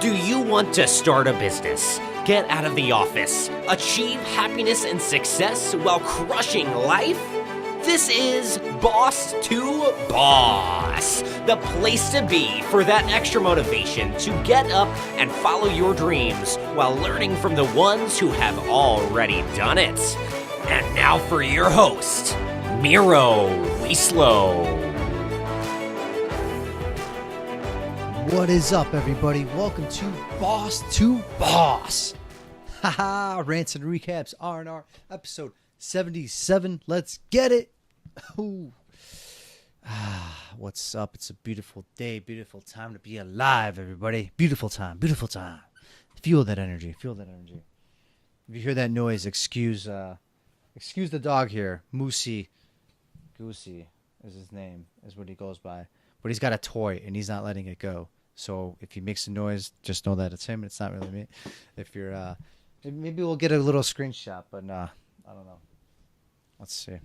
Do you want to start a business, get out of the office, achieve happiness and success while crushing life? This is Boss to Boss, the place to be for that extra motivation to get up and follow your dreams while learning from the ones who have already done it. And now for your host, Miro Wieslow. What is up, everybody? Welcome to Boss. Haha, rants and recaps, R&R, episode 77. Let's get it. Ooh. What's up? It's a beautiful day, beautiful time to be alive, everybody. Beautiful time. Feel that energy. If you hear that noise, excuse the dog here. Goosey is his name, is what he goes by. But he's got a toy, and he's not letting it go. So if he makes a noise, just know that it's him. It's not really me. If you're, maybe we'll get a little screenshot, but I don't know. Let's see.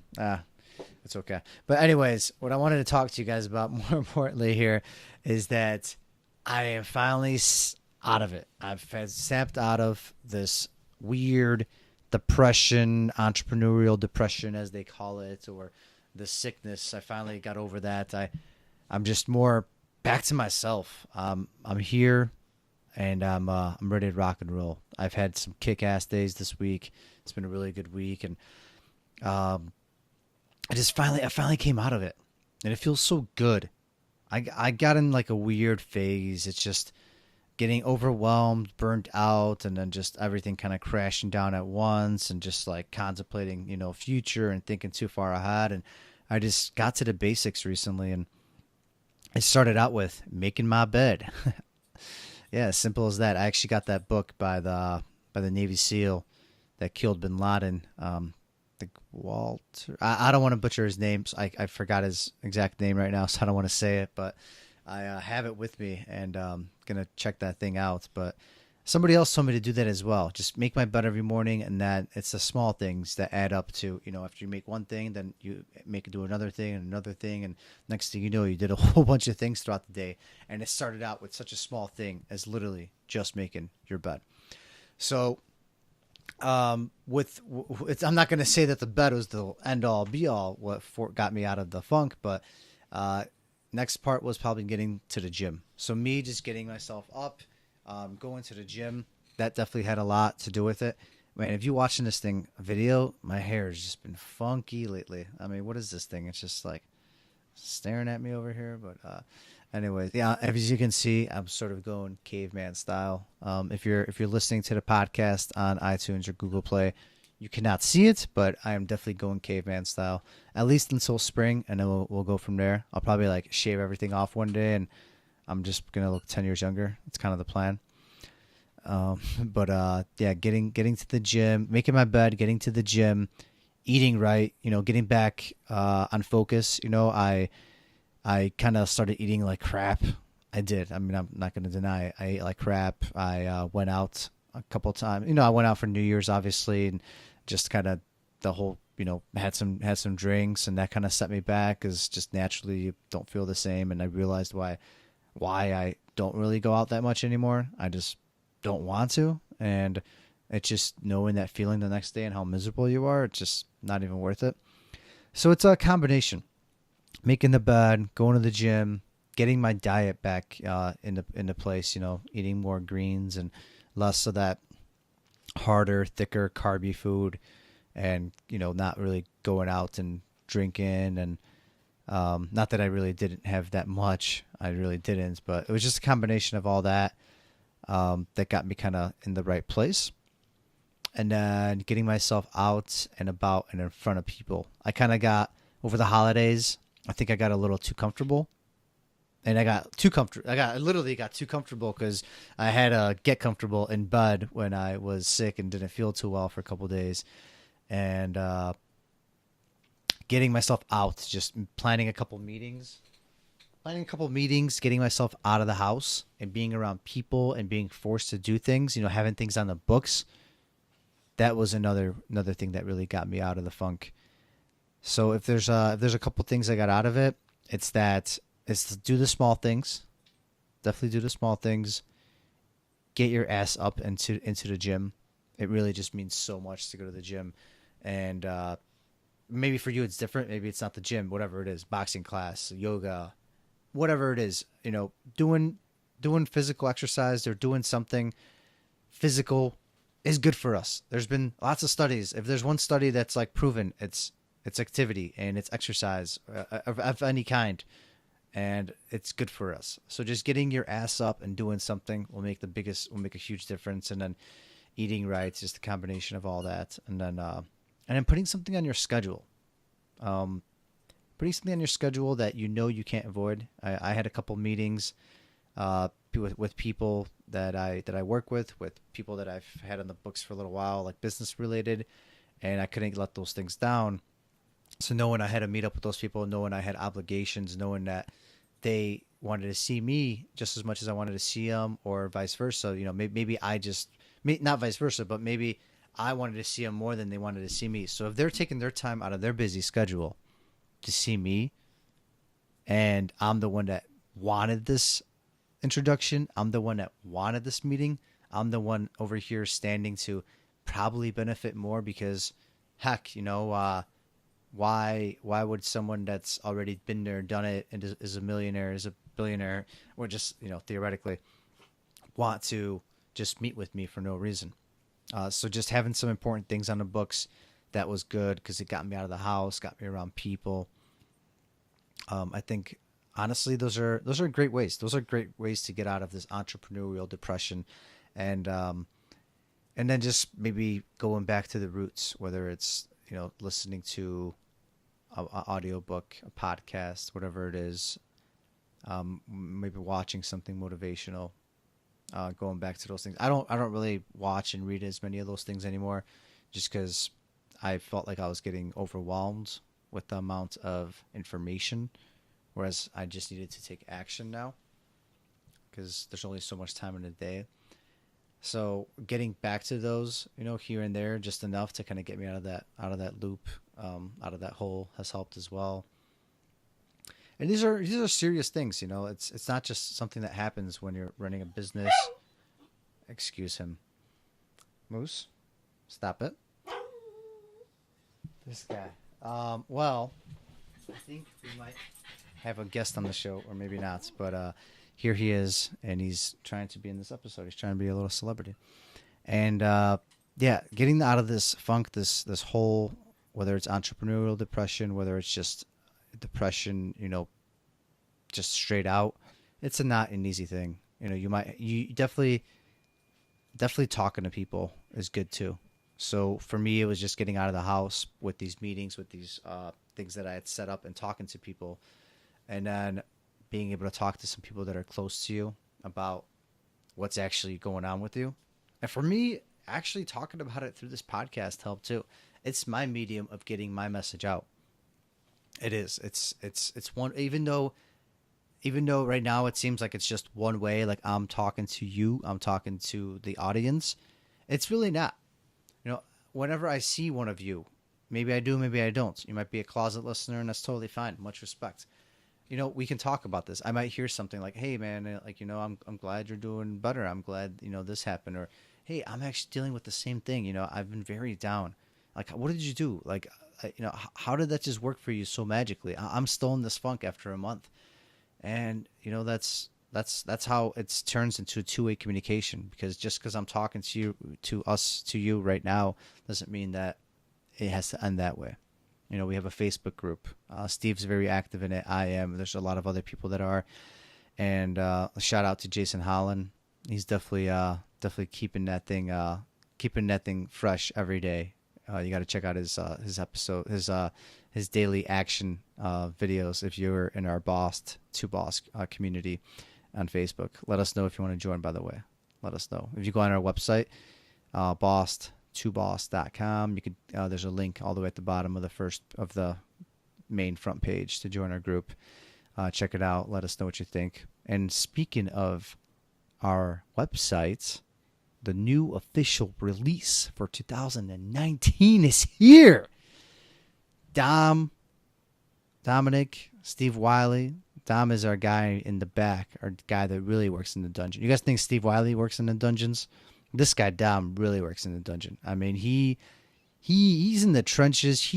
It's okay. But anyways, what I wanted to talk to you guys about more importantly here is that I am finally out of it. I've snapped out of this weird depression, entrepreneurial depression, as they call it, or the sickness. I finally got over that. I'm just more back to myself. I'm here, and I'm ready to rock and roll. I've had some kick-ass days this week. It's been a really good week, and I finally came out of it, and it feels so good. I got in like a weird phase. It's just getting overwhelmed, burnt out, and then just everything kind of crashing down at once, and just like contemplating, future and thinking too far ahead. And I just got to the basics recently, and it started out with making my bed. Yeah, as simple as that. I actually got that book by the Navy SEAL that killed Bin Laden. Walter. I don't want to butcher his name. So I forgot his exact name right now, so I don't want to say it. But I have it with me, and gonna check that thing out. But somebody else told me to do that as well. Just make my bed every morning, and that it's the small things that add up to, after you make one thing, then you do another thing and another thing, and next thing you know, you did a whole bunch of things throughout the day. And it started out with such a small thing as literally just making your bed. So, I'm not going to say that the bed was the end all be all what got me out of the funk, but next part was probably getting to the gym. So me just getting myself up. Going to the gym, that definitely had a lot to do with it. Man, if you're watching this video, my hair has just been funky lately. I mean, what is this thing? It's just like staring at me over here. But anyways, yeah, as you can see, I'm sort of going caveman style. If you're listening to the podcast on iTunes or Google Play, you cannot see it, but I am definitely going caveman style, at least until spring, and then we'll go from there. I'll probably like shave everything off one day, and I'm just going to look 10 years younger. It's kind of the plan. Yeah, getting to the gym, making my bed, getting to the gym, eating right, getting back on focus. I kind of started eating like crap. I did. I mean, I'm not going to deny it. I ate like crap. I went out a couple times. I went out for New Year's, obviously, and just kind of the whole, had some drinks, and that kind of set me back because just naturally you don't feel the same. And I realized why I don't really go out that much anymore. I just don't want to, and it's just knowing that feeling the next day and how miserable you are, it's just not even worth it. So it's a combination: making the bed, going to the gym, getting my diet back into place, eating more greens and less of that harder, thicker, carby food, and not really going out and drinking. And not that I really didn't have that much. I really didn't, but it was just a combination of all that that got me kind of in the right place. And then getting myself out and about and in front of people. I kind of got, over the holidays, I think I got a little too comfortable. And I literally got too comfortable because I had to get comfortable in bed when I was sick and didn't feel too well for a couple of days. And getting myself out, just planning a couple meetings, getting myself out of the house and being around people and being forced to do things, having things on the books. That was another thing that really got me out of the funk. So if there's a couple things I got out of it, it's to do the small things. Definitely do the small things. get your ass up into the gym. It really just means so much to go to the gym. And maybe for you it's different. Maybe it's not the gym, whatever it is, boxing class, yoga, whatever it is, doing physical exercise or doing something physical is good for us. There's been lots of studies. If there's one study that's like proven, it's activity and it's exercise of any kind, and it's good for us. So just getting your ass up and doing something will make a huge difference. And then eating right, just a combination of all that, and then putting something on your schedule. Putting something on your schedule that you can't avoid. I had a couple meetings with people that I work with people that I've had on the books for a little while, like business related, and I couldn't let those things down. So knowing I had to meet up with those people, knowing I had obligations, knowing that they wanted to see me just as much as I wanted to see them, or vice versa. Maybe not vice versa, but maybe I wanted to see them more than they wanted to see me. So if they're taking their time out of their busy schedule to see me, and I'm the one that wanted this introduction, I'm the one that wanted this meeting, I'm the one over here standing to probably benefit more, because heck, why would someone that's already been there, done it, and is a millionaire, is a billionaire, or just theoretically want to just meet with me for no reason? So just having some important things on the books, that was good, because it got me out of the house, got me around people. I think honestly, those are great ways. Those are great ways to get out of this entrepreneurial depression, and then just maybe going back to the roots, whether it's listening to an audiobook, a podcast, whatever it is, maybe watching something motivational. Going back to those things. I don't really watch and read as many of those things anymore, just because I felt like I was getting overwhelmed with the amount of information, whereas I just needed to take action now, because there's only so much time in a day. So getting back to those, here and there, just enough to kind of get me out of that loop, out of that hole, has helped as well. And these are serious things, It's not just something that happens when you're running a business. Excuse him, Moose. Stop it. This guy. Well, I think we might have a guest on the show, or maybe not. But here he is, and he's trying to be in this episode. He's trying to be a little celebrity, and getting out of this funk, this whole, whether it's entrepreneurial depression, whether it's just depression, just straight out, it's not an easy thing. You definitely talking to people is good too. So for me, it was just getting out of the house with these meetings, with these things that I had set up, and talking to people, and then being able to talk to some people that are close to you about what's actually going on with you. And for me, actually talking about it through this podcast helped too. It's my medium of getting my message out. It is. It's one, even though right now it seems like it's just one way, like I'm talking to you, I'm talking to the audience. It's really not. Whenever I see one of you, maybe I do, maybe I don't. You might be a closet listener, and that's totally fine. Much respect. We can talk about this. I might hear something like, "Hey, man, I'm glad you're doing better. I'm glad this happened," or, "Hey, I'm actually dealing with the same thing. I've been very down. Like, what did you do? Like, how did that just work for you so magically? I'm still in this funk after a month." And that's how it turns into a two-way communication, because just because I'm talking to you right now doesn't mean that it has to end that way. We have a Facebook group. Steve's very active in it. I am. There's a lot of other people that are. And a shout out to Jason Holland. He's definitely keeping that thing fresh every day. You got to check out his episode, his daily action videos if you're in our Boss to Boss community on Facebook. Let us know if you want to join, by the way. Let us know. If you go on our website, boss2boss.com, you could there's a link all the way at the bottom of the main front page to join our group. Check it out. Let us know what you think. And speaking of our website, the new official release for 2019 is here. Dominic, Steve Wiley, Dom is our guy in the back, our guy that really works in the dungeon. You guys think Steve Wiley works in the dungeons? This guy Dom really works in the dungeon. I mean, he's in the trenches.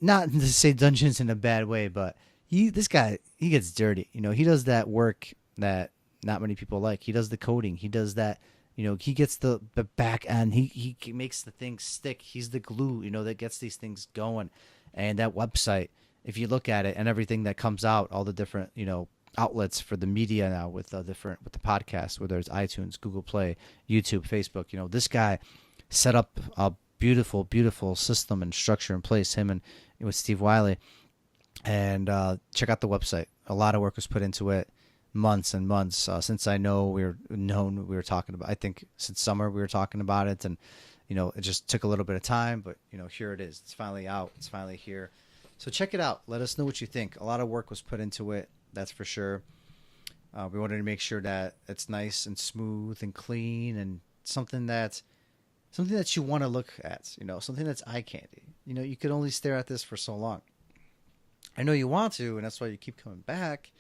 Not to say dungeons in a bad way, but this guy gets dirty. He does that work that not many people like. He does the coding. He does that. He gets the back end. He makes the things stick. He's the glue. That gets these things going. And that website, if you look at it and everything that comes out, all the different outlets for the media now with the podcast, whether it's iTunes, Google Play, YouTube, Facebook. This guy set up a beautiful system and structure in place. Him and with Steve Wiley, and check out the website. A lot of work was put into it, months and months since I know we were talking about. I think since summer we were talking about it, and it just took a little bit of time, but here it is. It's finally out. It's finally here. So check it out. Let us know what you think. A lot of work was put into it. That's for sure. We wanted to make sure that it's nice and smooth and clean and something that you want to look at, something that's eye candy. You could only stare at this for so long. I know you want to, and that's why you keep coming back.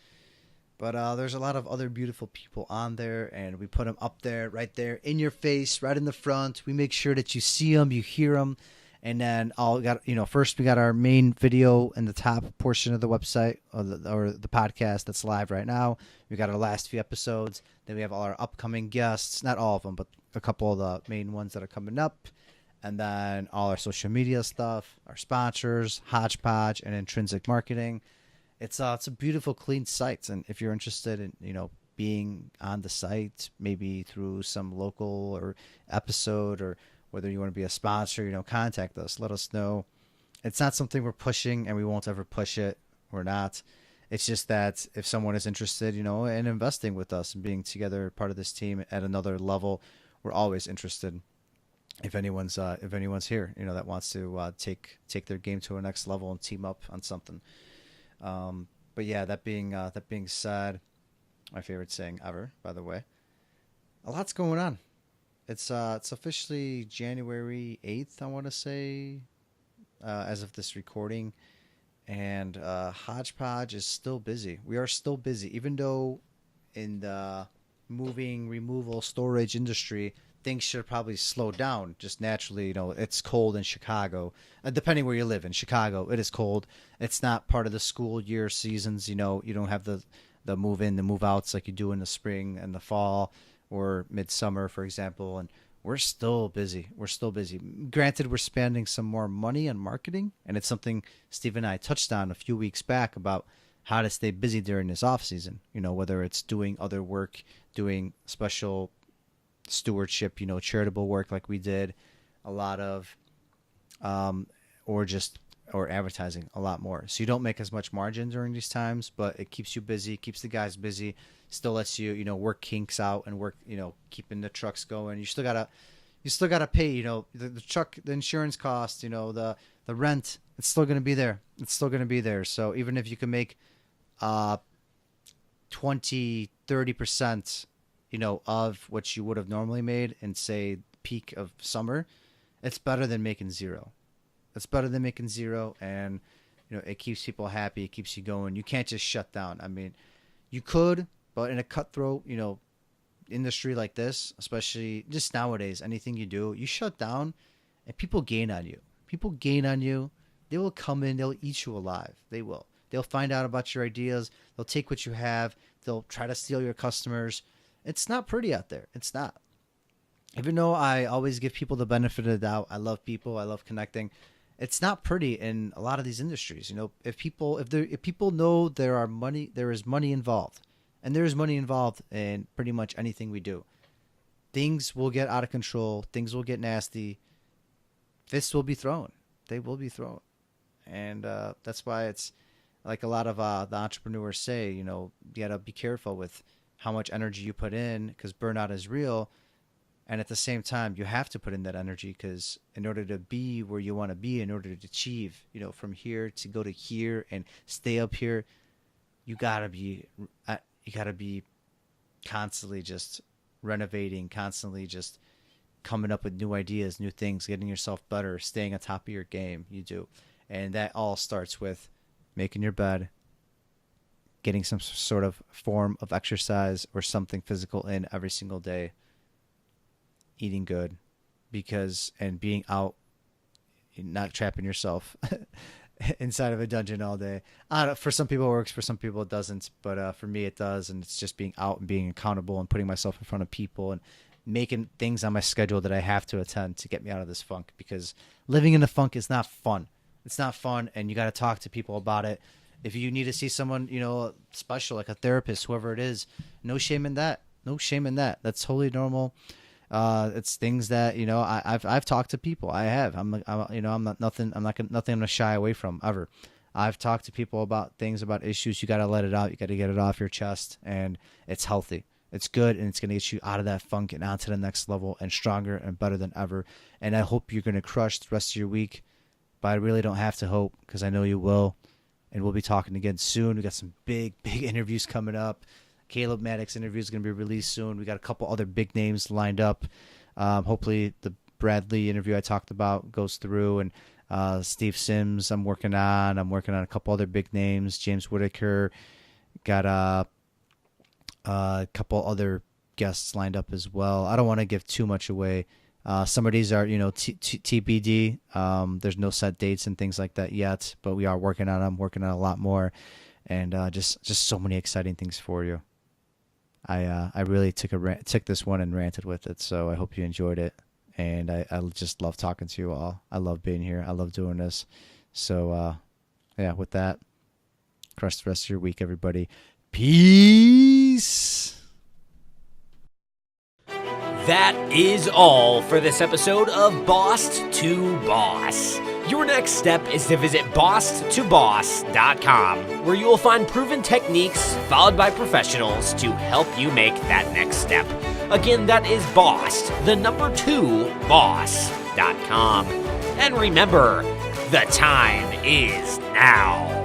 But there's a lot of other beautiful people on there, and we put them up there, right there, in your face, right in the front. We make sure that you see them, you hear them. And then first we got our main video in the top portion of the website or the podcast that's live right now. We got our last few episodes. Then we have all our upcoming guests, not all of them, but a couple of the main ones that are coming up. And then all our social media stuff, our sponsors, Hodgepodge, and Intrinsic Marketing. It's a beautiful, clean site. And if you're interested in, being on the site, maybe through some local or episode, or whether you want to be a sponsor, contact us. Let us know. It's not something we're pushing, and we won't ever push it. We're not. It's just that if someone is interested, in investing with us and being together, part of this team at another level, we're always interested. If anyone's here, that wants to take their game to a next level and team up on something. But yeah, that being said, my favorite saying ever, by the way, a lot's going on. It's officially January 8th, I want to say, as of this recording. And Hodgepodge is still busy. We are still busy, even though in the moving, removal, storage industry, things should probably slow down just naturally. It's cold in Chicago. Depending where you live in Chicago, it is cold. It's not part of the school year seasons. You don't have the move in, the move outs like you do in the spring and the fall or midsummer, for example. And we're still busy. Granted, we're spending some more money on marketing, and it's something Steve and I touched on a few weeks back about how to stay busy during this off season. Whether it's doing other work, doing special stewardship, charitable work like we did, a lot of, or advertising a lot more. So you don't make as much margin during these times, but it keeps you busy, keeps the guys busy, still lets you, work kinks out and work, keeping the trucks going. You still gotta pay, the truck, the insurance cost, the rent. It's still gonna be there. So even if you can make 20-30%, of what you would have normally made in, say, peak of summer, it's better than making zero. And it keeps people happy. It keeps you going. You can't just shut down. I mean, you could, but in a cutthroat, industry like this, especially just nowadays, anything you do, you shut down, and people gain on you. They will come in. They'll eat you alive. They will. They'll find out about your ideas. They'll take what you have. They'll try to steal your customers. It's not pretty out there. It's not. Even though I always give people the benefit of the doubt, I love people. I love connecting. It's not pretty in a lot of these industries. If people know there is money involved, and there is money involved in pretty much anything we do, things will get out of control. Things will get nasty. Fists will be thrown. They will be thrown, and that's why it's like a lot of the entrepreneurs say. You gotta be careful with how much energy you put in, because burnout is real. And at the same time, you have to put in that energy, because in order to be where you want to be, in order to achieve, from here to go to here and stay up here, you gotta be constantly just renovating, constantly just coming up with new ideas, new things, getting yourself better, staying on top of your game. You do. And that all starts with making your bed, getting some sort of form of exercise or something physical in every single day, eating good, and being out, not trapping yourself inside of a dungeon all day. For some people it works, for some people it doesn't, but for me it does, and it's just being out and being accountable and putting myself in front of people and making things on my schedule that I have to attend to get me out of this funk, because living in the funk is not fun. It's not fun, and you got to talk to people about it. If you need to see someone, special, like a therapist, whoever it is, no shame in that. No shame in that. That's totally normal. It's things that, I've talked to people. I have. I'm not nothing. I'm gonna shy away from ever. I've talked to people about things, about issues. You got to let it out. You got to get it off your chest, and it's healthy. It's good, and it's going to get you out of that funk and onto the next level and stronger and better than ever. And I hope you're going to crush the rest of your week, but I really don't have to hope, because I know you will. And we'll be talking again soon. We got some big interviews coming up. Caleb Maddox interview is going to be released soon. We got a couple other big names lined up. Hopefully the Bradley interview I talked about goes through, and Steve Sims I'm working on a couple other big names. James Whitaker, got a couple other guests lined up as well. I don't want to give too much away. Some of these are, TBD. There's no set dates and things like that yet, but we are working on them, working on a lot more, and just so many exciting things for you. I really took this one and ranted with it, so I hope you enjoyed it, and I just love talking to you all. I love being here. I love doing this. So, with that, crush the rest of your week, everybody. Peace. That is all for this episode of Boss to Boss. Your next step is to visit bosstoboss.com, where you will find proven techniques followed by professionals to help you make that next step. Again, that is boss2boss.com. And remember, the time is now.